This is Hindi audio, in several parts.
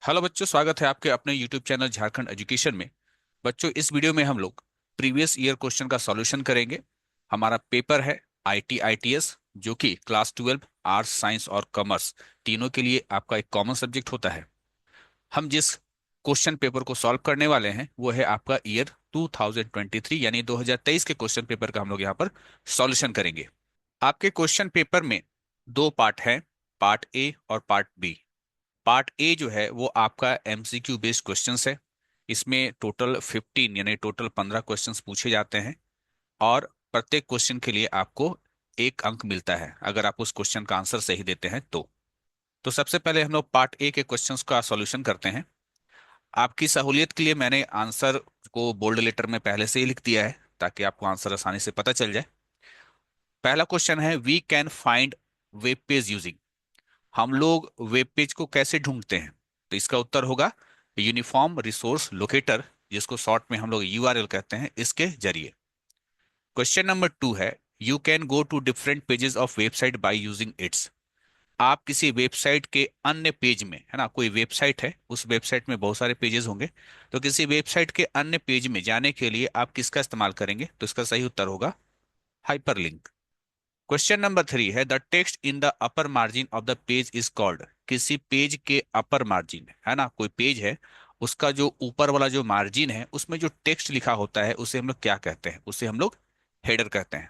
हेलो बच्चों, स्वागत है आपके अपने यूट्यूब चैनल झारखंड एजुकेशन में। बच्चों, इस वीडियो में हम लोग प्रीवियस ईयर क्वेश्चन का सॉल्यूशन करेंगे। हमारा पेपर है आईटी आईटीएस, जो कि क्लास 12 आर्ट्स साइंस और कॉमर्स तीनों के लिए आपका एक कॉमन सब्जेक्ट होता है। हम जिस क्वेश्चन पेपर को सॉल्व करने वाले हैं वो है आपका ईयर 2023 यानी 2023 के क्वेश्चन पेपर का हम लोग यहाँ पर सॉल्यूशन करेंगे। आपके क्वेश्चन पेपर में दो पार्ट हैं, पार्ट ए और पार्ट बी। पार्ट ए जो है वो आपका एमसीक्यू बेस्ड क्वेश्चंस है। इसमें टोटल 15 यानी टोटल 15 क्वेश्चंस पूछे जाते हैं और प्रत्येक क्वेश्चन के लिए आपको एक अंक मिलता है अगर आप उस क्वेश्चन का आंसर सही देते हैं तो सबसे पहले हम लोग पार्ट ए के क्वेश्चंस का सॉल्यूशन करते हैं। आपकी सहूलियत के लिए मैंने आंसर को बोल्ड लेटर में पहले से ही लिख दिया है ताकि आपको आंसर आसानी से पता चल जाए। पहला क्वेश्चन है, we can find web page using. हम लोग वेब पेज को कैसे ढूंढते हैं? तो इसका उत्तर होगा यूनिफॉर्म रिसोर्स लोकेटर, जिसको शॉर्ट में हम लोग यूआरएल कहते हैं, इसके जरिए। क्वेश्चन नंबर 2 है, you can go to different pages of website by using its. आप किसी वेबसाइट के अन्य पेज में, है ना, कोई वेबसाइट है, उस वेबसाइट में बहुत सारे पेजेस होंगे, तो किसी वेबसाइट के अन्य पेज में जाने के लिए आप किसका इस्तेमाल करेंगे? तो इसका सही उत्तर होगा हाइपरलिंक। क्वेश्चन नंबर 3 है, the text in the upper margin of the page is called. किसी पेज के अपर मार्जिन, है ना, कोई पेज है, उसका जो ऊपर वाला जो मार्जिन है उसमें जो टेक्स्ट लिखा होता है उसे हम लोग क्या कहते हैं? उसे हम लोग हेडर कहते हैं।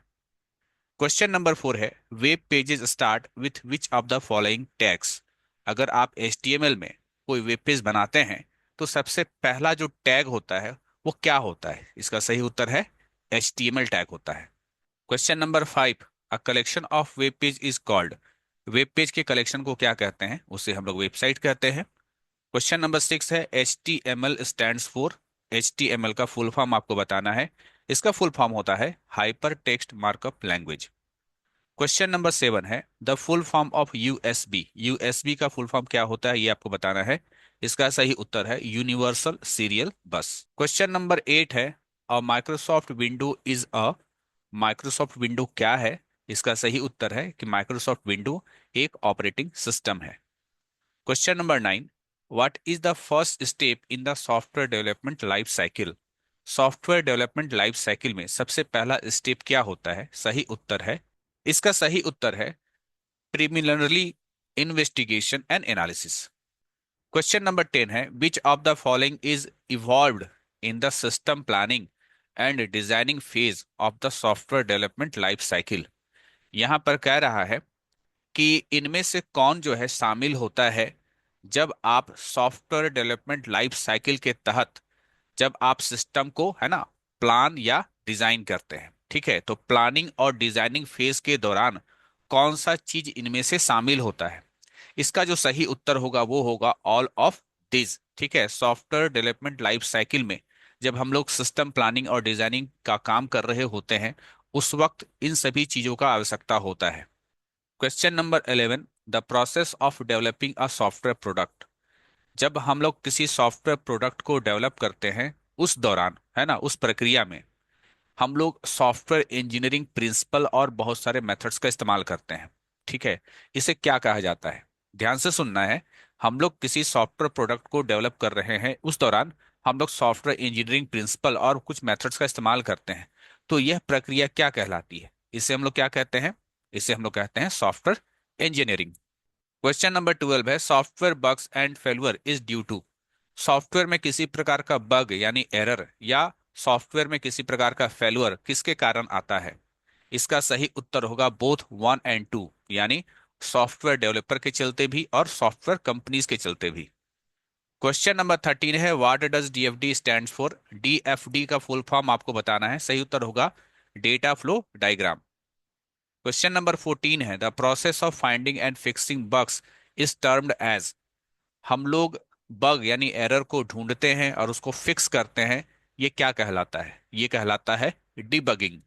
क्वेश्चन नंबर 4 है, web pages start with which of the following tags. अगर आप एचटीएमएल में कोई वेब पेज बनाते हैं तो सबसे पहला जो टैग होता है वो क्या होता है? इसका सही उत्तर है एचटीएमएल टैग होता है। Question number 5, a collection of web page is called. Web page के कलेक्शन को क्या कहते हैं? उसे हम लोग वेबसाइट कहते हैं। क्वेश्चन नंबर 6 है, H T M L stands for. H T M L का फुल फॉर्म आपको बताना है। इसका फुल फॉर्म होता है hyper text markup language. Question number 7 है, the full form of USB. USB का फुल फॉर्म क्या होता है ये आपको बताना है। इसका सही उत्तर है universal serial bus. Question number 8 है, a Microsoft window is a. Microsoft window क्या है? इसका सही उत्तर है कि माइक्रोसॉफ्ट विंडो एक ऑपरेटिंग सिस्टम है। Question number 9, what is the first step in the software development life cycle. Software development life cycle में सबसे पहला स्टेप क्या होता है? सही उत्तर है, इसका सही उत्तर है preliminary investigation and analysis. Question number 10 है, which of the following is evolved in the system planning and designing phase of the software development life cycle. यहां पर कह रहा है कि इनमें से कौन जो है शामिल होता है जब आप सॉफ्टवेयर डेवलपमेंट लाइफ साइकिल के तहत, जब आप सिस्टम को, है ना, प्लान या डिजाइन करते हैं। ठीक है, तो प्लानिंग और डिजाइनिंग फेज के दौरान कौन सा चीज इनमें से शामिल होता है? इसका जो सही उत्तर होगा वो होगा ऑल ऑफ दिस। ठीक है, सॉफ्टवेयर डेवलपमेंट लाइफ साइकिल में जब हम लोग सिस्टम प्लानिंग और डिजाइनिंग का काम कर रहे होते हैं उस वक्त इन सभी चीजों का आवश्यकता होता है। Question number 11, the process of developing a software product. जब हम लोग किसी सॉफ्टवेयर प्रोडक्ट को डेवलप करते हैं उस दौरान, है ना, उस प्रक्रिया में हम लोग सॉफ्टवेयर इंजीनियरिंग प्रिंसिपल और बहुत सारे मेथड्स का इस्तेमाल करते हैं। ठीक है, इसे क्या कहा जाता है? ध्यान से सुनना है। हम लोग किसी सॉफ्टवेयर प्रोडक्ट को डेवलप कर रहे हैं उस दौरान हम लोग सॉफ्टवेयर इंजीनियरिंग प्रिंसिपल और कुछ मेथड्स का इस्तेमाल करते हैं। तो यह प्रक्रिया क्या कहलाती है? इसे हम लोग क्या कहते हैं? इसे हम लोग कहते हैं सॉफ्टवेयर इंजीनियरिंग। क्वेश्चन नंबर 12 है, software bugs and failure is due to. Software में किसी प्रकार का बग यानी एरर या सॉफ्टवेयर में किसी प्रकार का फेलुअर किसके कारण आता है? इसका सही उत्तर होगा बोथ 1 और 2, यानी सॉफ्टवेयर डेवलपर के चलते भी और सॉफ्टवेयर कंपनीज के चलते भी। क्वेश्चन नंबर 13 है, what does DFD stands for. DFD का फुल फॉर्म आपको बताना है। सही उत्तर होगा data flow diagram. Question number 14 है, the process of finding and fixing bugs is termed as. हम लोग बग यानी एरर को ढूंढते हैं और उसको फिक्स करते हैं, ये क्या कहलाता है? ये कहलाता है डीबगिंग।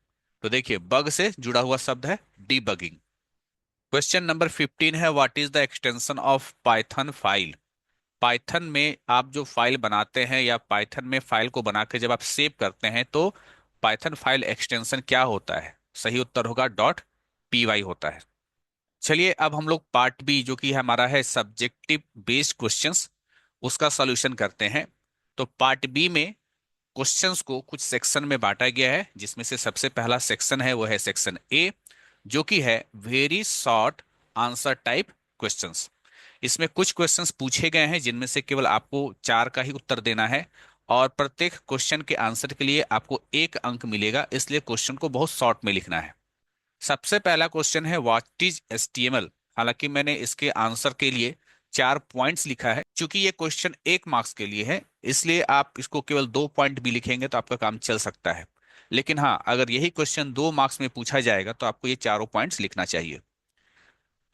तो देखिए, बग से जुड़ा हुआ शब्द है डीबगिंग। क्वेश्चन नंबर 15 है, what is the extension of Python file. Python में आप जो फाइल बनाते हैं या पाइथन में फाइल को बना के जब आप सेव करते हैं तो पाइथन फाइल एक्सटेंशन क्या होता है? सही उत्तर होगा डॉट पी वाई होता है। चलिए अब हम लोग पार्ट बी, जो कि हमारा है सब्जेक्टिव बेस्ड क्वेश्चंस, उसका सॉल्यूशन करते हैं। तो पार्ट बी में क्वेश्चंस को कुछ सेक्शन में बांटा गया है, जिसमें से सबसे पहला सेक्शन है वो है सेक्शन ए, जो कि है very short answer type questions. इसमें कुछ क्वेश्चंस पूछे गए हैं जिनमें से केवल आपको चार का ही उत्तर देना है, और प्रत्येक क्वेश्चन के आंसर के लिए आपको 1 अंक मिलेगा, इसलिए क्वेश्चन को बहुत शॉर्ट में लिखना है। सबसे पहला क्वेश्चन है व्हाट इज HTML। हालांकि मैंने इसके आंसर के लिए 4 पॉइंट्स लिखा है, क्योंकि ये क्वेश्चन 1 मार्क्स के लिए है, इसलिए आप इसको केवल 2 पॉइंट भी लिखेंगे तो आपका काम चल सकता है। लेकिन हाँ, अगर यही क्वेश्चन 2 मार्क्स में पूछा जाएगा तो आपको ये चारों पॉइंट्स लिखना चाहिए।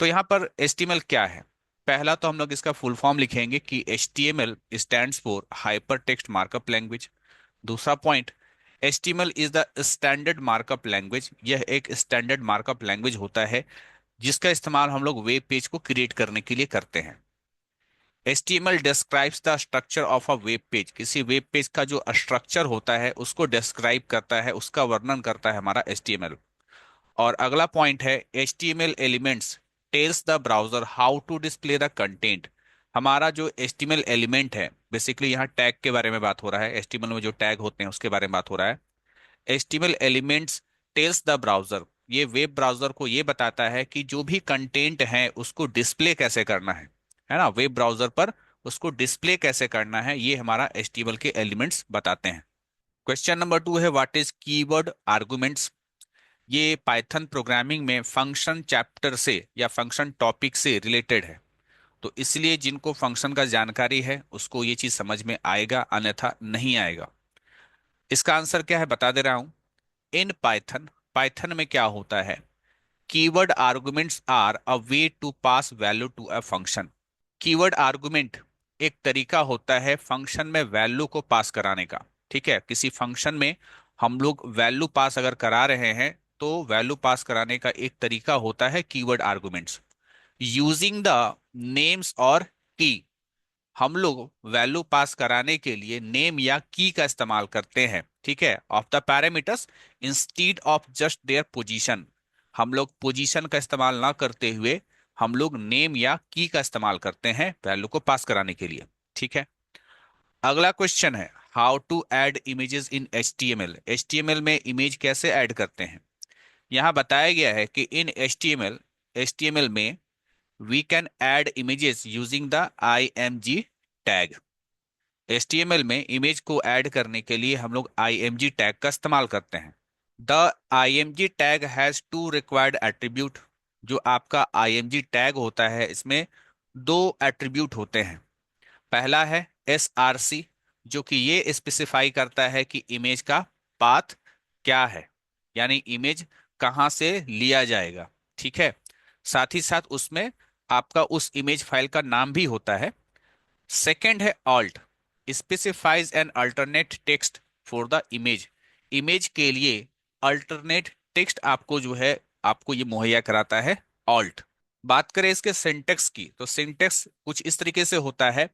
तो यहाँ पर HTML क्या है? पहला तो हम लोग इसका फुल फॉर्म लिखेंगे कि HTML stands for hyper text markup language. दूसरा point, HTML is the standard markup language. यह एक स्टैंडर्ड मार्कअप लैंग्वेज होता है जिसका इस्तेमाल हम लोग वेब पेज को क्रिएट करने के लिए करते हैं। HTML describes the structure of a web page. किसी वेब पेज का जो स्ट्रक्चर होता है उसको डिस्क्राइब करता है, उसका वर्णन करता है हमारा HTML। और अगला पॉइंट है HTML elements tells the browser how to display the content. हमारा जो HTML एलिमेंट है, बेसिकली यहाँ टैग के बारे में बात हो रहा है, HTML में जो टैग होते हैं उसके बारे में बात हो रहा है। HTML elements tells the browser, ये वेब ब्राउजर को ये बताता है कि जो भी कंटेंट है उसको डिस्प्ले कैसे करना है ना, वेब ब्राउजर पर उसको डिस्प्ले कैसे करना है, ये हमारा HTML के एलिमेंट्स बताते हैं। क्वेश्चन नंबर 2 है व्हाट इज कीवर्ड आर्गुमेंट्स। ये पाइथन प्रोग्रामिंग में फंक्शन चैप्टर से या फंक्शन टॉपिक से रिलेटेड है, तो इसलिए जिनको फंक्शन का जानकारी है उसको ये चीज समझ में आएगा, अन्यथा नहीं आएगा। इसका आंसर क्या है बता दे रहा हूं। इन पाइथन, पाइथन में क्या होता है, keyword arguments are a way to pass value to a function. Keyword argument एक तरीका होता है फंक्शन में वैल्यू को पास कराने का। ठीक है, किसी फंक्शन में हम लोग वैल्यू पास अगर करा रहे हैं तो वैल्यू पास कराने का एक तरीका होता है keyword arguments. Using the names और की, हम लोग वैल्यू पास कराने के लिए नेम या की का इस्तेमाल करते हैं। ठीक है, of the parameters instead of just their position. हम लोग पोजीशन का इस्तेमाल ना करते हुए हम लोग नेम या की का इस्तेमाल करते हैं वैल्यू को पास कराने के लिए। ठीक है, अगला क्वेश्चन है how to add images in HTML। HTML में इमेज कैसे ऐड करते हैं? यहाँ बताया गया है कि इन HTML में we can add images using the IMG tag. HTML में इमेज को ऐड करने के लिए हम लोग IMG टैग का इस्तेमाल करते हैं। The IMG tag has two required attribute. जो आपका IMG टैग होता है इसमें 2 एट्रीब्यूट होते हैं। पहला है SRC, जो कि ये स्पेसिफाई करता है कि इमेज का पाथ क्या है, यानी इमेज कहाँ से लिया जाएगा। ठीक है, साथ ही साथ उसमें आपका उस इमेज फाइल का नाम भी होता है। सेकंड है alt, specifies an alternate text for the image. Image के लिए अल्टरनेट टेक्स्ट आपको जो है आपको ये मुहैया कराता है ऑल्ट। बात करें इसके सिंटेक्स की, तो सिंटेक्स कुछ इस तरीके से होता है।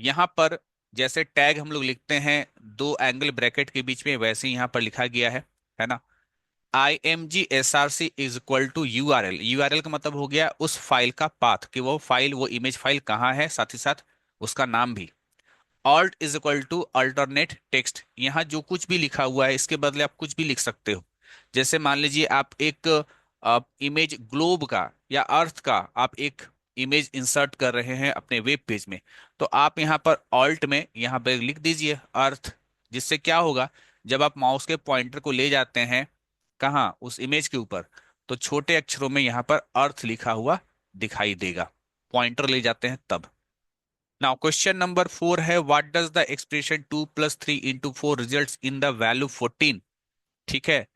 यहाँ पर जैसे टैग हम लोग लिखते हैं 2 एंगल ब्रैकेट के बीच में, वैसे ही यहाँ पर लिखा गया है ना। IMG SRC is equal to URL। URL का मतलब हो गया उस फाइल का पाथ, कि वो फाइल, वो इमेज फाइल कहाँ है, साथ ही साथ उसका नाम भी। Alt is equal to alternate text. यहाँ जो कुछ भी लिखा हुआ है इसके बदले आप कुछ भी लिख सकते हो। जैसे मान लीजिए आप एक इमेज ग्लोब का या अर्थ का आप एक इमेज इंसर्ट कर रहे हैं अपने वेब पेज में, तो आप यहाँ पर ऑल्ट में यहाँ पर लिख दीजिए अर्थ। जिससे क्या होगा, जब आप माउस के पॉइंटर को ले जाते हैं कहाँ, उस इमेज के ऊपर, तो छोटे अक्षरों में यहाँ पर अर्थ लिखा हुआ दिखाई देगा, पॉइंटर ले जाते हैं तब। नाउ क्वेश्चन नंबर 4 है what does the expression 2 + 3 × 4 results in the value 14। ठीक है,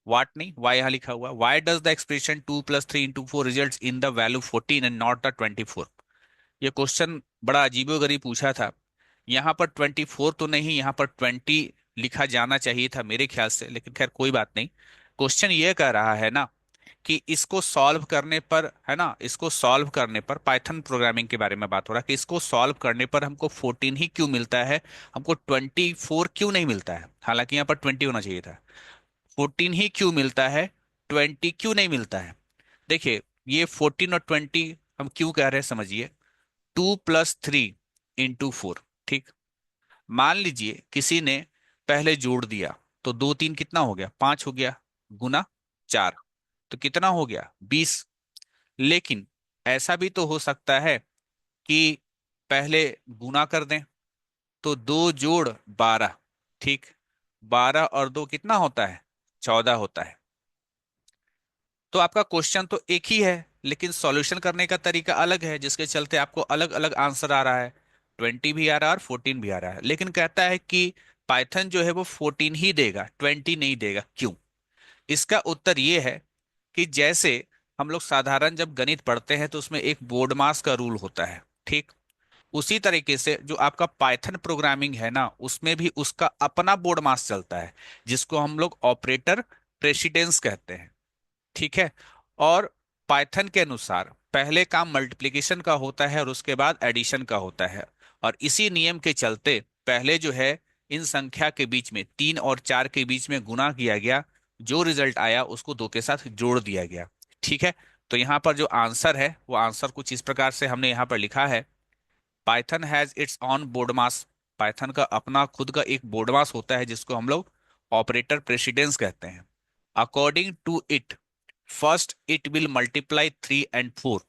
व्हाट नहीं, वाई यहाँ लिखा हुआ, why does the expression 2 + 3 × 4 results in the value 14 and not the 24। ये क्वेश्चन बड़ा अजीबोगरीब पूछा था। यहाँ पर 24 तो नहीं, यहाँ पर 20 लिखा जाना चाहिए था मेरे ख्याल से, लेकिन खैर कोई बात नहीं। क्वेश्चन ये कह रहा है ना कि इसको सॉल्व करने पर, है ना, इसको सॉल्व करने पर, पाइथन प्रोग्रामिंग के बारे में बात हो रहा है कि इसको सॉल्व करने पर हमको 14 ही क्यों मिलता है, हमको 24 क्यों नहीं मिलता है। हालांकि यहाँ पर 20 होना चाहिए था। 14 ही क्यों मिलता है, 20 क्यों नहीं मिलता है? देखिए, ये 14 और 20 हम क्यों कह रहे हैं समझिए। 2 + 3, इंटू 4। ठीक, मान लीजिए किसी ने पहले जोड़ दिया, तो 2 3 कितना हो गया, 5 हो गया, गुना 4 तो कितना हो गया, 20। लेकिन ऐसा भी तो हो सकता है कि पहले गुना कर दें, तो 2 जोड़ 12। ठीक, 12 और 2 कितना होता है, 14 होता है। तो आपका क्वेश्चन तो एक ही है, लेकिन सॉल्यूशन करने का तरीका अलग है, जिसके चलते आपको अलग अलग आंसर आ रहा है। 20 भी आ रहा है और 14 भी आ रहा है, लेकिन कहता है कि पाइथन जो है वो 14 ही देगा, 20 नहीं देगा। क्यों? इसका उत्तर ये है कि जैसे हम लोग साधारण जब गणित पढ़ते हैं तो उसमें एक बोर्ड मास का रूल होता है। ठीक, उसी तरीके से जो आपका पाइथन प्रोग्रामिंग है ना, उसमें भी उसका अपना बोर्ड मास चलता है, जिसको हम लोग ऑपरेटर प्रेसिडेंस कहते हैं। ठीक है, और पाइथन के अनुसार पहले काम मल्टीप्लिकेशन का होता है और उसके बाद एडिशन का होता है। और इसी नियम के चलते पहले जो है इन संख्या के बीच में 3 और 4 के बीच में गुना किया गया, जो रिजल्ट आया उसको 2 के साथ जोड़ दिया गया। ठीक है, तो यहाँ पर जो आंसर है वो आंसर कुछ इस प्रकार से हमने यहाँ पर लिखा है। Python has its on board mass, Python का अपना खुद का एक बोर्ड मास होता है, जिसको हम लोग ऑपरेटर प्रेसिडेंस कहते हैं। According to it, first it will multiply 3 and 4।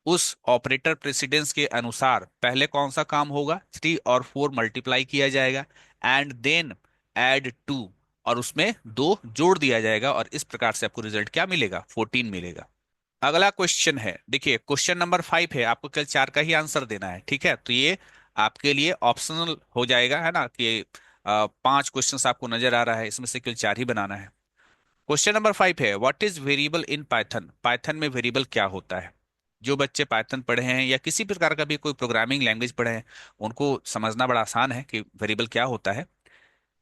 उस ऑपरेटर प्रेसिडेंस के अनुसार पहले कौन सा काम होगा, 3 और 4 मल्टीप्लाई किया जाएगा, एंड देन एड 2, और उसमें 2 जोड़ दिया जाएगा, और इस प्रकार से आपको रिजल्ट क्या मिलेगा, 14 मिलेगा। अगला क्वेश्चन है, देखिए क्वेश्चन नंबर 5 है, आपको केवल 4 का ही आंसर देना है। ठीक है, तो ये आपके लिए ऑप्शनल हो जाएगा, है ना, कि 5 क्वेश्चन आपको नजर आ रहा है, इसमें से केवल 4 ही बनाना है। क्वेश्चन नंबर 5 है, what is variable in Python. Python में वेरिएबल क्या होता है? जो बच्चे पाइथन पढ़े हैं या किसी प्रकार का भी कोई प्रोग्रामिंग लैंग्वेज पढ़े हैं, उनको समझना बड़ा आसान है कि वेरिएबल क्या होता है।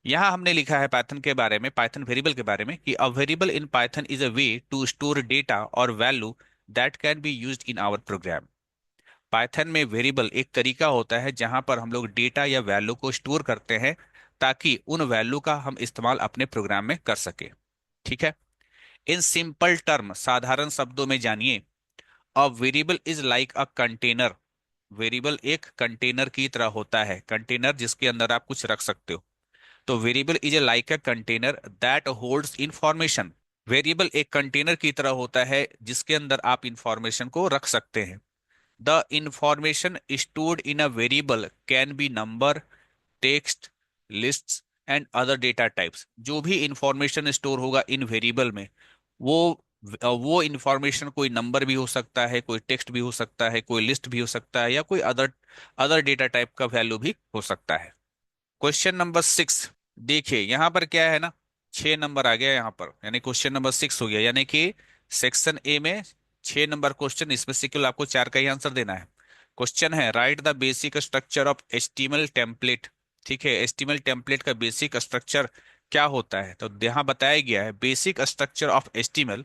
यहाँ हमने लिखा है पाइथन के बारे में, पाइथन वेरिएबल के बारे में, कि a variable in Python is a way to store data और value that can be used in our program. Python में वेरिएबल एक तरीका होता है जहां पर हम लोग डेटा या वैल्यू को स्टोर करते हैं, ताकि उन वैल्यू का हम इस्तेमाल अपने प्रोग्राम में कर सके। ठीक है, इन सिंपल टर्म, साधारण शब्दों में जानिए, a variable is like a container. Variable एक कंटेनर की तरह होता है, कंटेनर जिसके अंदर आप कुछ रख सकते हो। तो variable is a like a container that holds information. Variable एक कंटेनर की तरह होता है जिसके अंदर आप इंफॉर्मेशन को रख सकते हैं। The information stored in a variable can be number, text, lists and other data types. जो भी इंफॉर्मेशन स्टोर होगा इन वेरिएबल में, वो वो इंफॉर्मेशन कोई नंबर भी हो सकता है, कोई टेक्स्ट भी हो सकता है, कोई लिस्ट भी हो सकता है, या कोई अदर अदर डेटा टाइप का वैल्यू भी हो सकता है। क्वेश्चन नंबर 6, देखिए यहाँ पर क्या है ना, 6 नंबर आ गया यहाँ पर, यानी क्वेश्चन नंबर 6 हो गया, यानी कि सेक्शन ए में 6 नंबर क्वेश्चन, इसमें से केवल आपको 4 का ही आंसर देना है। क्वेश्चन है, right the basic structure of HTML template. ठीक है, एचटीएमएल टेम्पलेट का बेसिक स्ट्रक्चर क्या होता है? तो यहाँ बताया गया है, basic structure of HTML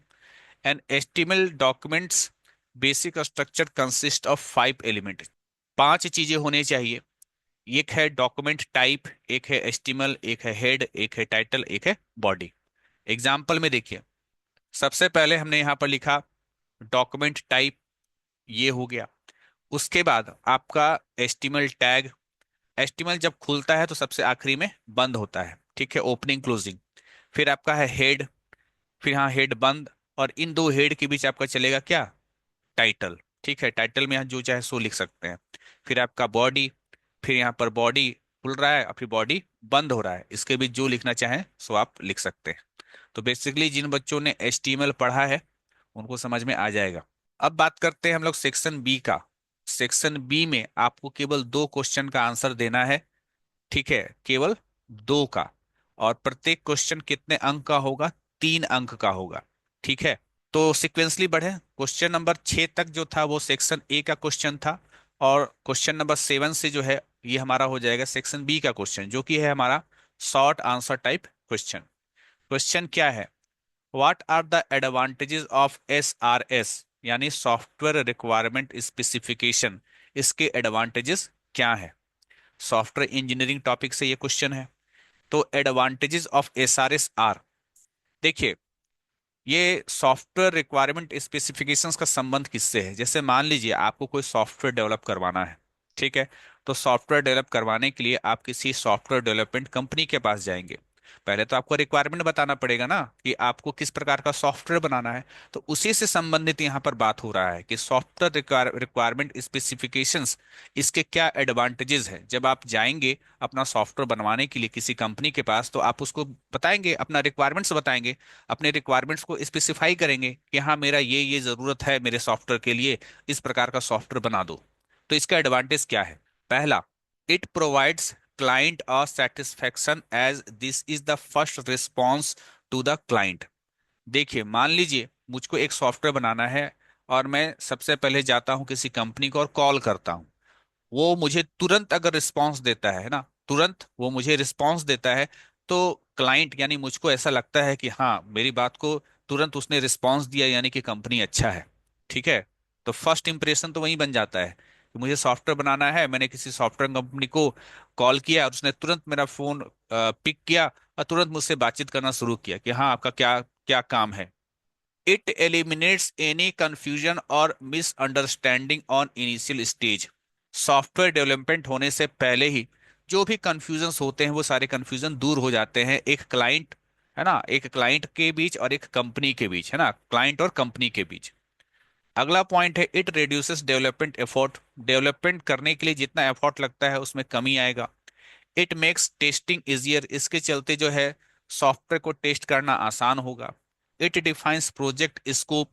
and HTML documents, basic structure consist of 5 element. 5 चीजें होने चाहिए। एक है डॉक्यूमेंट टाइप, एक है एचटीएमएल, एक है हेड, एक है टाइटल, एक है बॉडी। एग्जाम्पल में देखिए, सबसे पहले हमने यहाँ पर लिखा डॉक्यूमेंट टाइप, ये हो गया। उसके बाद आपका एचटीएमएल टैग। एचटीएमएल जब खुलता है तो सबसे आखिरी में बंद होता है, ठीक है, ओपनिंग क्लोजिंग। फिर आपका है हेड, फिर यहाँ हेड बंद, और इन दो हेड के बीच आपका चलेगा क्या, टाइटल। ठीक है, टाइटल में यहाँ जो चाहे सो लिख सकते हैं। फिर आपका बॉडी, फिर यहाँ पर बॉडी खुल रहा है और फिर बॉडी बंद हो रहा है, इसके बीच जो लिखना चाहें सो आप लिख सकते हैं। तो बेसिकली जिन बच्चों ने एचटीएमएल पढ़ा है उनको समझ में आ जाएगा। अब बात करते हैं हम लोग सेक्शन बी का। सेक्शन बी में आपको केवल 2 क्वेश्चन का आंसर देना है। ठीक है, केवल 2 का, और प्रत्येक क्वेश्चन कितने अंक का होगा, 3 अंक का होगा। ठीक है, तो सिक्वेंसली बढ़े, क्वेश्चन नंबर 6 तक जो था वो सेक्शन ए का क्वेश्चन था, और क्वेश्चन नंबर 7 से जो है ये हमारा हो जाएगा सेक्शन बी का क्वेश्चन, जो कि है हमारा short answer type question. Question क्या है, what are the advantages of SRS, यानी सॉफ्टवेयर रिक्वायरमेंट स्पेसिफिकेशन, इसके एडवांटेजेस क्या है? सॉफ्टवेयर इंजीनियरिंग टॉपिक से ये क्वेश्चन है। तो एडवांटेजेस ऑफ SRS आर, देखिए ये सॉफ्टवेयर रिक्वायरमेंट स्पेसिफिकेशंस का संबंध किससे है? जैसे मान लीजिए आपको कोई सॉफ्टवेयर डेवलप करवाना है, ठीक है, तो सॉफ्टवेयर डेवलप करवाने के लिए आप किसी सॉफ्टवेयर डेवलपमेंट कंपनी के पास जाएंगे। पहले तो आपको रिक्वायरमेंट बताना पड़ेगा ना कि आपको किस प्रकार का सॉफ्टवेयर बनाना है। तो उसी से संबंधित यहाँ पर बात हो रहा है कि सॉफ्टवेयर रिक्वायरमेंट स्पेसिफिकेशंस, इसके क्या एडवांटेजेस है। जब आप जाएंगे अपना सॉफ्टवेयर बनवाने के लिए किसी कंपनी के पास, तो आप उसको बताएंगे, अपना रिक्वायरमेंट्स बताएंगे, अपने रिक्वायरमेंट्स को स्पेसिफाई करेंगे कि हाँ मेरा ये ज़रूरत है मेरे सॉफ्टवेयर के लिए, इस प्रकार का सॉफ्टवेयर बना दो। तो इसका एडवांटेज क्या है? पहला, it provides client a satisfaction as this is the first response to the client. देखिए, मान लीजिए मुझको एक सॉफ्टवेयर बनाना है और मैं सबसे पहले जाता हूं किसी कंपनी को और कॉल करता हूं। वो मुझे तुरंत अगर रिस्पांस देता है ना, तुरंत वो मुझे रिस्पांस देता है, तो क्लाइंट यानी मुझको ऐसा लगता है कि हाँ मेरी बात को तुरंत उसने रिस्पांस दिया, यानी कि कंपनी अच्छा है। ठीक है। तो फर्स्ट इंप्रेशन तो वही बन जाता है कि मुझे सॉफ्टवेयर बनाना है, मैंने किसी सॉफ्टवेयर कंपनी को कॉल किया और उसने तुरंत मेरा फोन पिक किया और तुरंत मुझसे बातचीत करना शुरू किया कि हाँ आपका क्या क्या काम है। इट एलिमिनेट्स एनी कंफ्यूजन और misunderstanding on initial stage. Software development होने से पहले ही जो भी कंफ्यूजन्स होते हैं वो सारे कंफ्यूजन दूर हो जाते हैं एक क्लाइंट, है ना, एक क्लाइंट के बीच और एक कंपनी के बीच, है ना, क्लाइंट और कंपनी के बीच। अगला पॉइंट है it reduces development effort. Development करने के लिए जितना एफर्ट लगता है उसमें कमी आएगा। It makes testing easier. इसके चलते जो है सॉफ्टवेयर को टेस्ट करना आसान होगा। It defines project scope.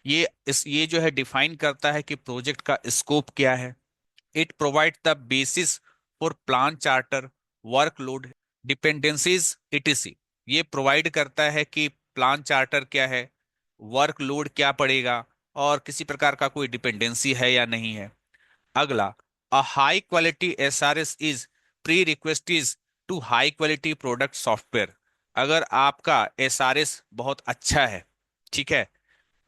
ये जो है डिफाइन करता है कि प्रोजेक्ट का स्कोप क्या है। It provide the basis for plan charter, workload, dependencies etc। ये प्रोवाइड करता है कि प्लान चार्टर क्या है, वर्कलोड क्या पड़ेगा, और किसी प्रकार का कोई डिपेंडेंसी है या नहीं है। अगला, a high quality SRS is prerequisites to high quality product software. अगर आपका एसआरएस बहुत अच्छा है, ठीक है,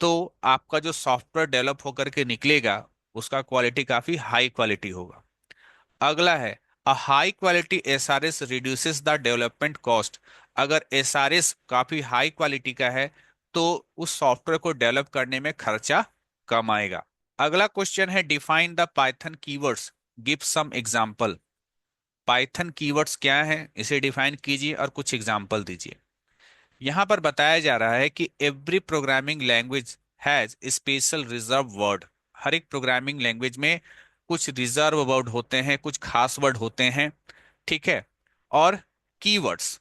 तो आपका जो सॉफ्टवेयर डेवलप होकर के निकलेगा उसका क्वालिटी काफी हाई क्वालिटी होगा। अगला है, अ high quality SRS reduces the development cost. अगर एसआरएस काफी हाई क्वालिटी का है तो उस सॉफ्टवेयर को डेवलप करने में खर्चा कम आएगा। अगला क्वेश्चन है define the Python keywords, give some example. Python keywords क्या है, इसे डिफाइन कीजिए और कुछ एग्जांपल दीजिए। यहाँ पर बताया जा रहा है कि every programming language has special reserve word. हर एक प्रोग्रामिंग लैंग्वेज में कुछ रिजर्व वर्ड होते हैं, कुछ खास वर्ड होते हैं। ठीक है। और कीवर्ड्स,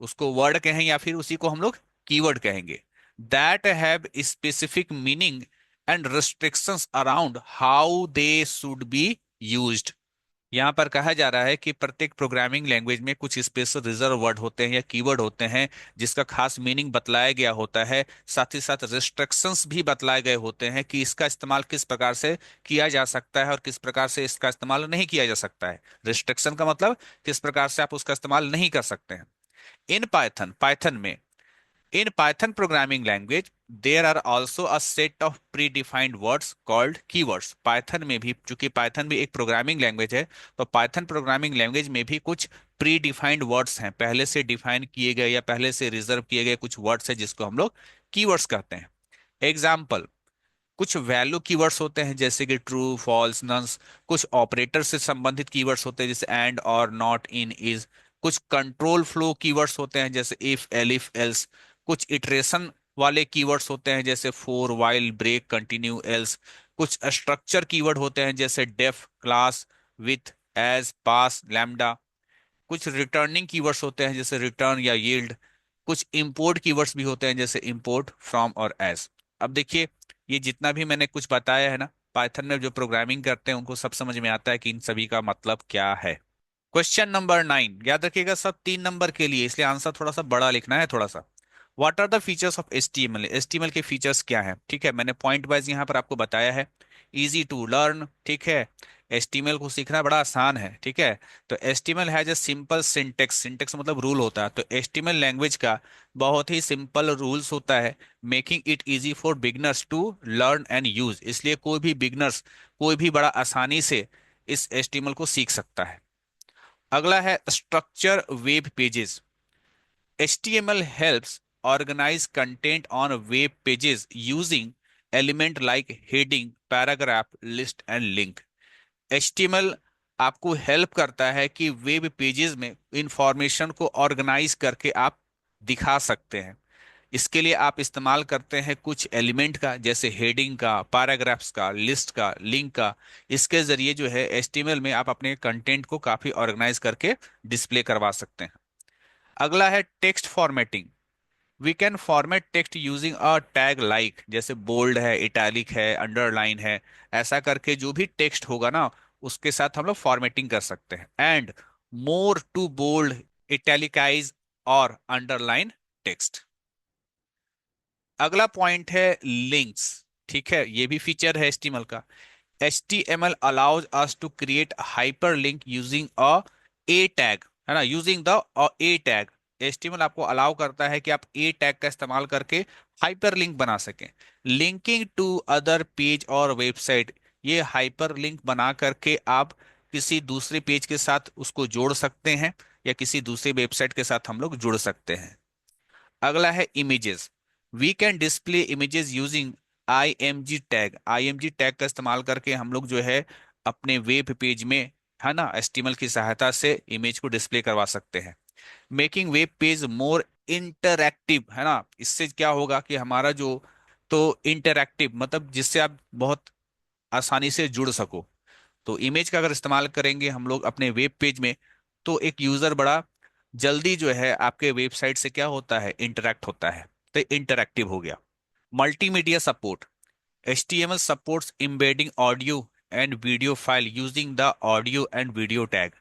उसको वर्ड कहें या फिर उसी को हम लोग कीवर्ड कहेंगे, that have specific meaning and restrictions around how they should be used. यहाँ पर कहा जा रहा है कि प्रत्येक प्रोग्रामिंग लैंग्वेज में कुछ स्पेशल रिजर्व वर्ड होते हैं या कीवर्ड होते हैं जिसका खास मीनिंग बतलाया गया होता है। साथ ही साथ रिस्ट्रिक्शंस भी बतलाए गए होते हैं कि इसका इस्तेमाल किस प्रकार से किया जा सकता है और किस प्रकार से इसका इस्तेमाल नहीं किया जा सकता है। रिस्ट्रिक्शन का मतलब किस प्रकार से आप उसका इस्तेमाल नहीं कर सकते हैं। इन पाइथन, पाइथन में, in Python programming language, there are also a set of predefined words called keywords। Python में भी, चूंकि Python भी एक प्रोग्रामिंग लैंग्वेज है, तो Python प्रोग्रामिंग लैंग्वेज में भी कुछ प्री डिफाइंड वर्ड्स हैं, पहले से डिफाइन किए गए या पहले से रिजर्व किए गए कुछ वर्ड्स हैं जिसको हम लोग कीवर्ड्स कहते हैं। एग्जाम्पल, कुछ वैल्यू कीवर्ड्स होते हैं जैसे कि ट्रू, फॉल्स, नन्स। कुछ ऑपरेटर से संबंधित कीवर्ड्स होते हैं जैसे एंड और नॉट, इन, इज। कुछ कंट्रोल फ्लो कीवर्ड्स होते हैं जैसे इफ, एलिफ, एल्स। कुछ इटरेशन वाले कीवर्ड्स होते हैं जैसे for, while, break, continue, else. कुछ स्ट्रक्चर कीवर्ड होते हैं जैसे def, class, with, as, pass, lambda. कुछ रिटर्निंग कीवर्ड्स होते हैं जैसे रिटर्न या यील्ड। कुछ इंपोर्ट कीवर्ड्स भी होते हैं जैसे इंपोर्ट, फ्रॉम और एज। अब देखिए, ये जितना भी मैंने कुछ बताया है ना, पाइथन में जो प्रोग्रामिंग करते हैं उनको सब समझ में आता है कि इन सभी का मतलब क्या है। क्वेश्चन नंबर 9, याद रखिएगा सब 3 नंबर के लिए, इसलिए आंसर थोड़ा सा बड़ा लिखना है थोड़ा सा। What are the features of HTML? HTML के फीचर्स क्या हैं? ठीक है, मैंने पॉइंट वाइज यहाँ पर आपको बताया है। इजी टू लर्न, ठीक है, HTML को सीखना बड़ा आसान है। ठीक है। तो HTML has a simple syntax, syntax मतलब रूल होता है, तो HTML लैंग्वेज का बहुत ही सिंपल रूल्स होता है, making it easy for beginners to learn and use. इसलिए कोई भी बिगनर्स, कोई भी बड़ा आसानी से इस HTML को सीख सकता है। अगला है structure web pages. HTML helps organize content on web pages using element like heading, paragraph, list and link। HTML आपको हेल्प करता है कि वेब पेजेस में इंफॉर्मेशन को ऑर्गेनाइज करके आप दिखा सकते हैं। इसके लिए आप इस्तेमाल करते हैं कुछ एलिमेंट का, जैसे हेडिंग का, पैराग्राफ्स का, लिस्ट का, लिंक का। इसके जरिए जो है एचटीएमएल में आप अपने कंटेंट को काफी ऑर्गेनाइज करके डिस्प्ले करवा सकते हैं। अगला है text formatting. We can format text using a tag like, जैसे बोल्ड है, इटैलिक है, अंडरलाइन है। ऐसा करके जो भी टेक्स्ट होगा ना, उसके साथ हम लोग फॉर्मेटिंग कर सकते हैं। एंड मोर टू बोल्ड, इटैलिकाइज और अंडरलाइन टेक्स्ट। अगला पॉइंट है लिंक्स। ठीक है, ये भी फीचर है एचटीएमएल का। HTML allows us to create a hyperlink using a tag, है ना, using the a tag। HTML आपको अलाउ करता है कि आप a टैग का इस्तेमाल करके हाइपरलिंक बना सकें। लिंकिंग टू अदर पेज और वेबसाइट, ये हाइपरलिंक बना करके आप किसी दूसरे पेज के साथ उसको जोड़ सकते हैं, या किसी दूसरे वेबसाइट के साथ हम लोग जुड़ सकते हैं। अगला है images. We can display images using IMG tag. IMG tag का इस्तेमाल करके हम लोग जो है अपने वेब पेज में, है ना, HTML की सहायता से इमेज को डिस्प्ले करवा सकते हैं। मेकिंग वेब पेज मोर इंटरैक्टिव, है ना। इससे क्या होगा कि हमारा जो, तो इंटरैक्टिव मतलब जिससे आप बहुत आसानी से जुड़ सको। तो इमेज का अगर इस्तेमाल करेंगे हम लोग अपने वेब पेज में, तो एक यूजर बड़ा जल्दी जो है आपके वेबसाइट से क्या होता है, इंटरेक्ट होता है। तो इंटरैक्टिव हो गया। Multimedia support. HTML supports embedding audio and video file using the audio and video tag।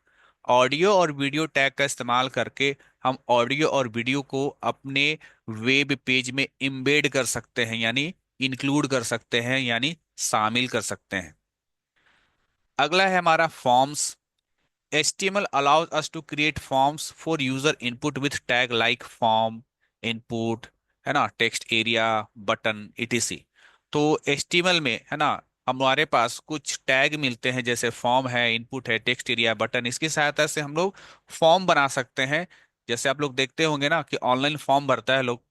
Audio और वीडियो टैग का इस्तेमाल करके हम ऑडियो और वीडियो को अपने वेब पेज में इम्बेड कर सकते हैं, यानी इंक्लूड कर सकते हैं, यानी शामिल कर सकते हैं। अगला है हमारा forms. HTML allows us to create forms for user input with tag like form, input, है ना, text area, button, etc। तो HTML में, है ना, हमारे पास कुछ टैग मिलते हैं, जैसे फॉर्म है, इनपुट है, टेक्स्ट एरिया, बटन। इसकी सहायता से हम लोग फॉर्म बना सकते हैं। जैसे आप लोग देखते होंगे ना कि ऑनलाइन फॉर्म भरता है लोग,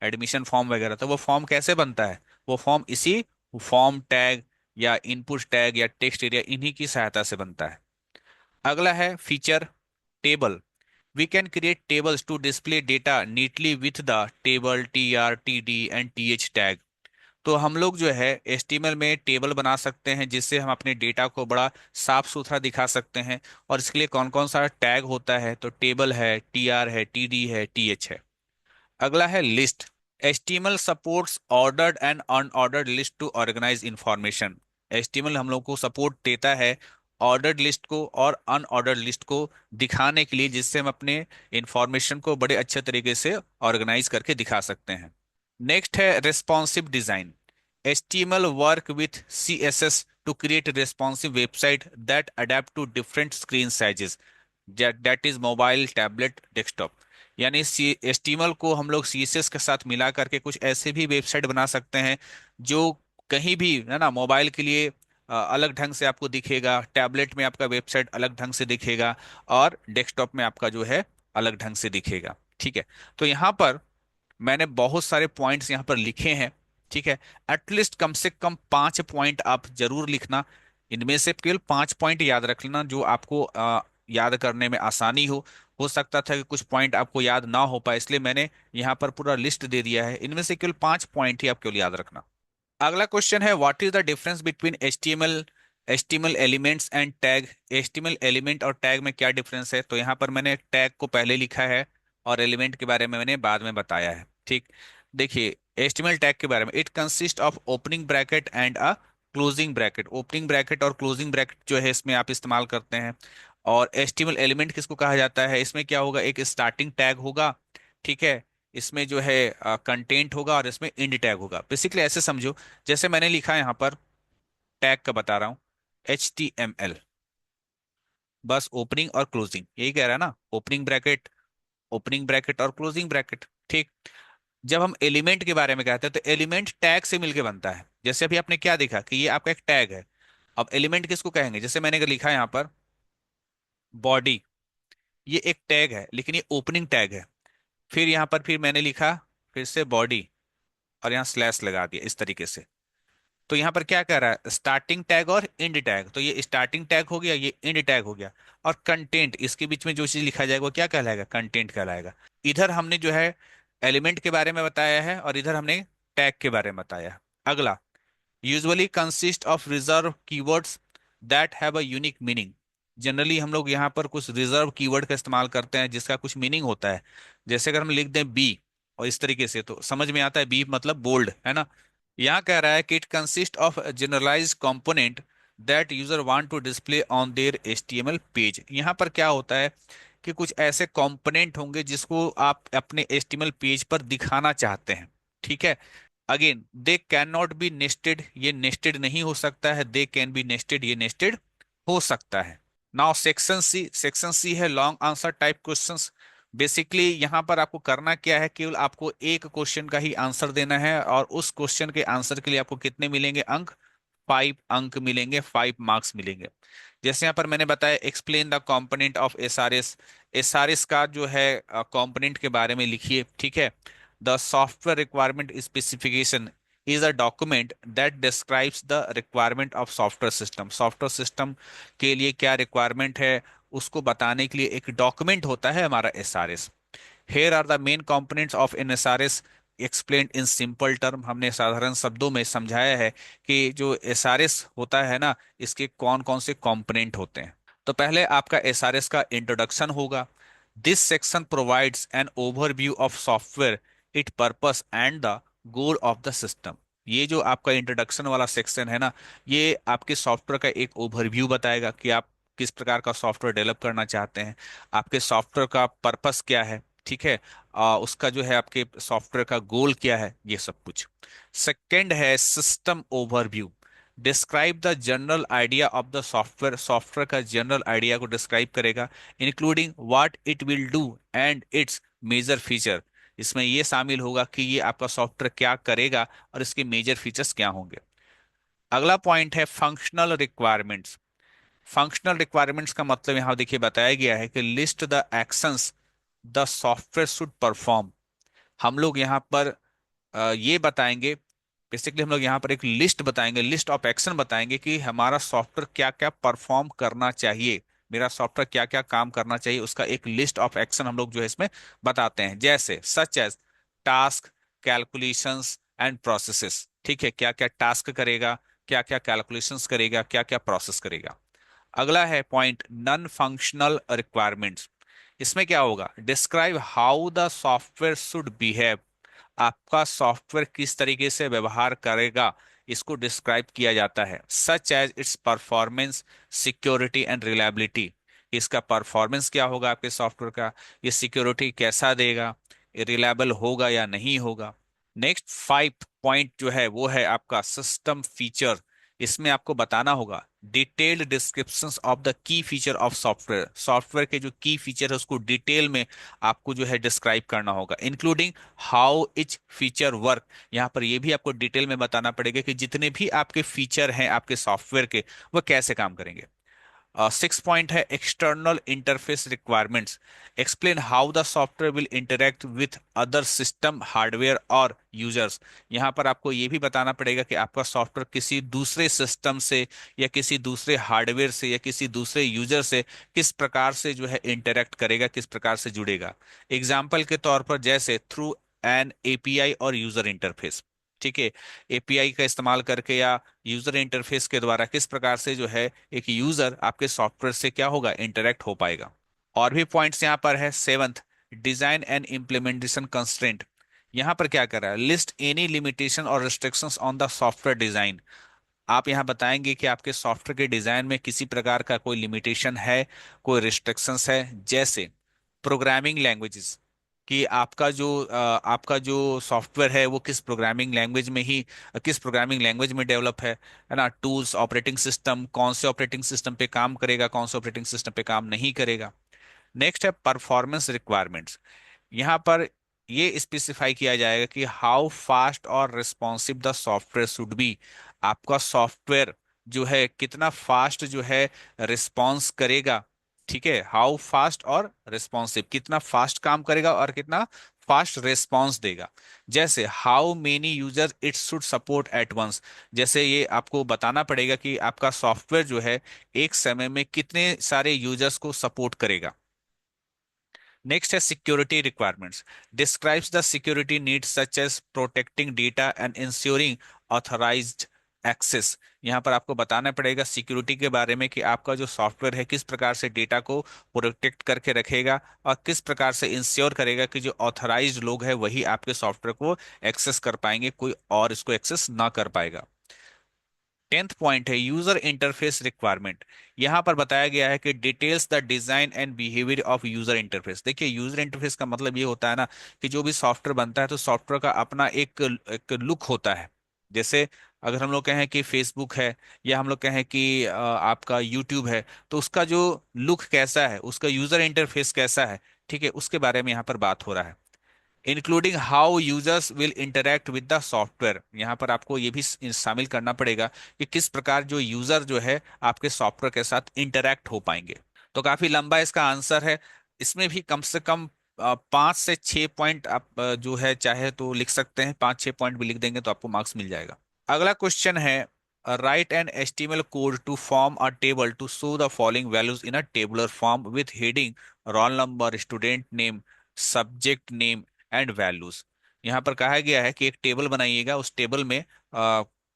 एडमिशन फॉर्म वगैरह, तो वो फॉर्म कैसे बनता है? वो फॉर्म इसी फॉर्म टैग या इनपुट टैग या टेक्स्ट एरिया, इन्हीं की सहायता से बनता है। अगला है feature table. We can create tables to display data neatly with the table, TR, TD and TH tag. तो हम लोग जो है HTML में टेबल बना सकते हैं, जिससे हम अपने डेटा को बड़ा साफ सुथरा दिखा सकते हैं। और इसके लिए कौन कौन सा टैग होता है? तो टेबल है, TR है, TD है, TH है। अगला है list. HTML supports ordered and unordered list to organize information. HTML हम लोग को सपोर्ट देता है ऑर्डर्ड लिस्ट को और अनऑर्डर्ड लिस्ट को दिखाने के लिए, जिससे हम अपने इंफॉर्मेशन को बड़े अच्छे तरीके से ऑर्गेनाइज करके दिखा सकते हैं। नेक्स्ट है responsive design. HTML work with CSS to create responsive website that adapt to different screen sizes, that is mobile, tablet, desktop. यानी सी HTML को हम लोग CSS के साथ मिला करके कुछ ऐसे भी वेबसाइट बना सकते हैं जो कहीं भी, है ना, मोबाइल के लिए अलग ढंग से आपको दिखेगा, टैबलेट में आपका वेबसाइट अलग ढंग से दिखेगा, और डेस्कटॉप में आपका जो है अलग ढंग से दिखेगा। ठीक है। तो यहाँ पर मैंने बहुत सारे पॉइंट्स यहाँ पर लिखे हैं। ठीक है। एटलीस्ट कम से कम 5 पॉइंट आप जरूर लिखना। इनमें से केवल 5 पॉइंट याद रख लेना जो आपको याद करने में आसानी हो सकता था कि कुछ पॉइंट आपको याद ना हो पाए, इसलिए मैंने यहाँ पर पूरा लिस्ट दे दिया है। इनमें से केवल 5 पॉइंट ही आप केवल याद रखना। अगला क्वेश्चन है, what is the difference between HTML elements and tag. HTML element और टैग में क्या डिफरेंस है? तो यहाँ पर मैंने टैग को पहले लिखा है और एलिमेंट के बारे में मैंने बाद में बताया है। ठीक। देखिए HTML टैग के बारे में, it consist of opening bracket and a closing bracket. Opening bracket और क्लोजिंग ब्रैकेट जो है इसमें आप इस्तेमाल करते हैं। और HTML एलिमेंट किसको कहा जाता है? इसमें क्या होगा, एक स्टार्टिंग टैग होगा, ठीक है, इसमें जो है कंटेंट होगा, और इसमें इंड टैग होगा। बेसिकली ऐसे समझो, जैसे मैंने लिखा है यहाँ पर, टैग का बता रहा हूँ, HTML, बस ओपनिंग और क्लोजिंग यही कह रहा है ना, ओपनिंग ब्रैकेट और क्लोजिंग ब्रैकेट। ठीक। जब हम एलिमेंट के बारे में कहते हैं तो एलिमेंट टैग से मिलके बनता है। जैसे अभी आपने क्या देखा कि ये आपका एक टैग है। अब एलिमेंट किसको कहेंगे? जैसे मैंने अगर लिखा है यहाँ पर बॉडी, ये एक टैग है लेकिन ये ओपनिंग टैग है। फिर यहाँ पर फिर मैंने लिखा फिर से बॉडी, और यहाँ स्लैश लगा दिया इस तरीके से। तो यहाँ पर क्या कह रहा है, स्टार्टिंग टैग और एंड टैग, तो ये स्टार्टिंग टैग हो गया, ये एंड टैग हो गया। और कंटेंट, इसके बीच में जो चीज लिखा जाएगा वो क्या कहलाएगा, कंटेंट कहलाएगा। इधर हमने जो है एलिमेंट के बारे में बताया है और इधर हमने टैग के बारे में बताया है। अगला, usually consist of reserve keywords that have a unique meaning. Generally हम लोग यहाँ पर कुछ रिजर्व कीवर्ड का इस्तेमाल करते हैं जिसका कुछ मीनिंग होता है। जैसे अगर हम लिख दें बी और इस तरीके से, तो समझ में आता है बी मतलब बोल्ड है ना। यहाँ कह रहा है कि it consist of generalize component that user want to display on their HTML page. यहाँ पर क्या होता है कि कुछ ऐसे कंपोनेंट होंगे जिसको आप अपने एचटीएमएल पेज पर दिखाना चाहते हैं, ठीक है। Again, they can not be nested, ये नेस्टेड नहीं हो सकता है। दे कैन बी नेस्टेड, ये नेस्टेड हो सकता है। Now section C, section C है long answer type questions. Basically यहाँ पर आपको करना क्या है, केवल आपको एक क्वेश्चन का ही आंसर देना है और उस क्वेश्चन के आंसर के लिए आपको कितने मिलेंगे अंक, 5 अंक मिलेंगे, 5 मार्क्स मिलेंगे। जैसे यहाँ पर मैंने बताया, explain the component of SRS. SRS का जो है कंपोनेंट के बारे में लिखिए, ठीक है। The software requirement specification is a document that describes the requirement of software system. Software system के लिए क्या रिक्वायरमेंट है उसको बताने के लिए एक डॉक्यूमेंट होता है हमारा SRS. Here are the main components of an SRS explained in simple term. हमने साधारण शब्दों में समझाया है कि जो एसआरएस होता है ना, इसके कौन कौन से कंपोनेंट होते हैं। तो पहले आपका एसआरएस का इंट्रोडक्शन होगा। This section provides an overview of software, it purpose and the goal of the system. ये जो आपका इंट्रोडक्शन वाला सेक्शन है ना, ये आपके सॉफ्टवेयर का एक ओवरव्यू बताएगा कि आप किस प्रकार का सॉफ्टवेयर डेवलप करना चाहते हैं, आपके सॉफ्टवेयर का पर्पस क्या है, ठीक है। उसका जो है आपके सॉफ्टवेयर का गोल क्या है, ये सब कुछ। सेकंड है system overview, describe the general idea of the software. Software का जनरल आइडिया को डिस्क्राइब करेगा, including what it will do and its major feature. इसमें ये शामिल होगा कि ये आपका सॉफ्टवेयर क्या करेगा और इसके मेजर फीचर्स क्या होंगे। अगला पॉइंट है फंक्शनल रिक्वायरमेंट्स। फंक्शनल रिक्वायरमेंट्स का मतलब यहां देखिए बताया गया है कि list the actions the software should perform. हम लोग यहाँ पर ये बताएंगे, बेसिकली हम लोग यहाँ पर एक लिस्ट बताएंगे, लिस्ट ऑफ एक्शन बताएंगे कि हमारा सॉफ्टवेयर क्या क्या परफॉर्म करना चाहिए, मेरा सॉफ्टवेयर क्या क्या काम करना चाहिए, उसका एक लिस्ट ऑफ एक्शन हम लोग जो है इसमें बताते हैं। जैसे such as task, calculations and processes, ठीक है, क्या क्या टास्क करेगा, क्या क्या कैलकुलेशंस करेगा, क्या क्या प्रोसेस करेगा। अगला है पॉइंट नॉन फंक्शनल रिक्वायरमेंट्स। इसमें क्या होगा, describe how the software should behave. आपका सॉफ्टवेयर किस तरीके से व्यवहार करेगा, इसको डिस्क्राइब किया जाता है। Such as its performance, security and reliability. इसका परफॉर्मेंस क्या होगा आपके सॉफ्टवेयर का, ये सिक्योरिटी कैसा देगा, ये रिलायबल होगा या नहीं होगा। नेक्स्ट 5 पॉइंट जो है वो है आपका सिस्टम फीचर। इसमें आपको बताना होगा detailed descriptions of the key feature of software. Software के जो की फीचर है उसको डिटेल में आपको जो है डिस्क्राइब करना होगा, including how etch feature work. यहाँ पर ये भी आपको डिटेल में बताना पड़ेगा कि जितने भी आपके फीचर हैं आपके सॉफ्टवेयर के, वो कैसे काम करेंगे। 6 पॉइंट है external interface requirements. Explain how the software will interact with other system hardware और यूजर्स। यहाँ पर आपको ये भी बताना पड़ेगा कि आपका सॉफ्टवेयर किसी दूसरे सिस्टम से या किसी दूसरे हार्डवेयर से या किसी दूसरे यूजर से किस प्रकार से जो है इंटरेक्ट करेगा, किस प्रकार से जुड़ेगा। एग्जाम्पल के तौर पर जैसे थ्रू एन एपीआई और यूजर इंटरफेस, ठीक है। एपीआई का इस्तेमाल करके या यूजर इंटरफेस के द्वारा किस प्रकार से जो है एक यूजर आपके सॉफ्टवेयर से क्या होगा, इंटरेक्ट हो पाएगा। और भी पॉइंट्स यहाँ पर है। 7th, design and implementation constraint. यहाँ पर क्या कर रहा है, लिस्ट एनी लिमिटेशन और restrictions on the software design. आप यहाँ बताएंगे कि आपके सॉफ्टवेयर के डिजाइन में किसी प्रकार का कोई लिमिटेशन है, कोई रिस्ट्रिक्शंस है। जैसे प्रोग्रामिंग लैंग्वेजेस, कि आपका जो सॉफ्टवेयर है वो किस प्रोग्रामिंग लैंग्वेज में ही, किस प्रोग्रामिंग लैंग्वेज में डेवलप है ना। टूल्स, ऑपरेटिंग सिस्टम, कौन से ऑपरेटिंग सिस्टम पे काम करेगा, कौन से ऑपरेटिंग सिस्टम पे काम नहीं करेगा। नेक्स्ट है परफॉर्मेंस रिक्वायरमेंट्स। यहाँ पर ये स्पेसिफाई किया जाएगा कि हाउ फास्ट और responsive the software should be. आपका सॉफ्टवेयर जो है कितना फास्ट जो है रिस्पॉन्स करेगा, ठीक है। हाउ फास्ट और रिस्पॉन्सिव, कितना फास्ट काम करेगा और कितना फास्ट रेस्पॉन्स देगा। जैसे how many user it should support at once, जैसे ये आपको बताना पड़ेगा कि आपका सॉफ्टवेयर जो है एक समय में कितने सारे यूजर्स को सपोर्ट करेगा। नेक्स्ट है security requirements, describes the security needs such as protecting data and ensuring authorized access. यहाँ पर आपको बताना पड़ेगा सिक्योरिटी के बारे में कि आपका जो सॉफ्टवेयर है किस प्रकार से डेटा को प्रोटेक्ट करके रखेगा और किस प्रकार से इंश्योर करेगा कि जो ऑथराइज्ड लोग हैं वही आपके सॉफ्टवेयर को एक्सेस कर पाएंगे, कोई और इसको एक्सेस ना कर पाएगा। 10th पॉइंट है यूजर इंटरफेस रिक्वायरमेंट। यहां पर बताया गया है कि details the design and behaviour of user interface. देखिए यूजर इंटरफेस का मतलब ये होता है ना कि जो भी सॉफ्टवेयर बनता है तो सॉफ्टवेयर का अपना एक लुक होता है। जैसे अगर हम लोग कहें कि फेसबुक है या हम लोग कहें कि आपका यूट्यूब है, तो उसका जो लुक कैसा है, उसका यूजर इंटरफेस कैसा है, ठीक है, उसके बारे में यहाँ पर बात हो रहा है। Including how users will interact with the software, यहाँ पर आपको ये भी शामिल करना पड़ेगा कि किस प्रकार जो यूजर जो है आपके सॉफ्टवेयर के साथ इंटरेक्ट हो पाएंगे। तो काफी लंबा इसका आंसर है। इसमें भी कम से कम 5 से 6 पॉइंट आप जो है चाहे तो लिख सकते हैं, 5-6 पॉइंट भी लिख देंगे तो आपको मार्क्स मिल जाएगा। अगला क्वेश्चन है write an HTML code to form a table to show the following values in a tabular form with heading roll number, student name, subject name and values. यहाँ पर कहा गया है कि एक टेबल बनाइएगा, उस टेबल में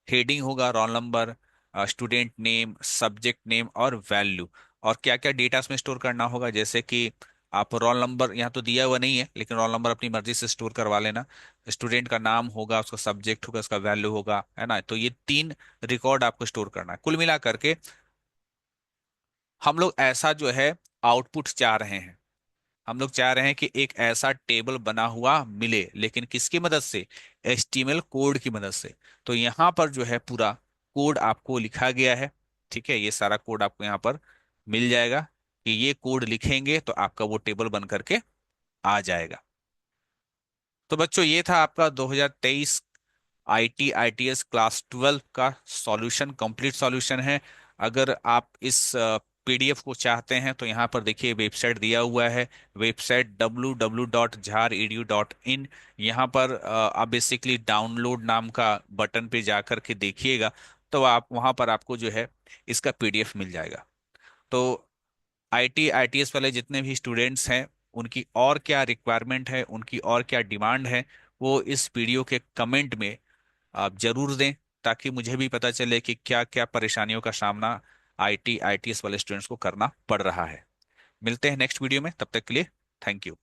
हेडिंग होगा role number, student name, subject name और वैल्यू, और क्या क्या डेटा उसमें स्टोर करना होगा। जैसे कि आप रोल नंबर यहाँ तो दिया हुआ नहीं है लेकिन रोल नंबर अपनी मर्जी से स्टोर करवा लेना, स्टूडेंट का नाम होगा, उसका सब्जेक्ट होगा, उसका वैल्यू होगा, है ना। तो ये 3 रिकॉर्ड आपको स्टोर करना है। कुल मिला करके हम लोग ऐसा जो है आउटपुट चाह रहे हैं, हम लोग चाह रहे हैं कि एक ऐसा टेबल बना हुआ मिले, लेकिन किसकी मदद से, HTML कोड की मदद से। तो यहाँ पर जो है पूरा कोड आपको लिखा गया है, ठीक है, ये सारा कोड आपको यहाँ पर मिल जाएगा कि ये कोड लिखेंगे तो आपका वो टेबल बन करके आ जाएगा। तो बच्चों ये था आपका 2023 ITITS क्लास 12 का सॉल्यूशन, कंप्लीट सॉल्यूशन है। अगर आप इस PDF को चाहते हैं तो यहाँ पर देखिए वेबसाइट दिया हुआ है, वेबसाइट www.jharedu.in। यहाँ पर आप बेसिकली डाउनलोड नाम का बटन पे जा कर के देखिएगा, तो आप वहाँ पर आपको जो है इसका PDF मिल जाएगा। तो ITITS वाले जितने भी स्टूडेंट्स हैं उनकी और क्या रिक्वायरमेंट है, उनकी और क्या डिमांड है, वो इस वीडियो के कमेंट में आप जरूर दें, ताकि मुझे भी पता चले कि क्या क्या परेशानियों का सामना ITITS वाले स्टूडेंट्स को करना पड़ रहा है। मिलते हैं नेक्स्ट वीडियो में, तब तक के लिए थैंक यू।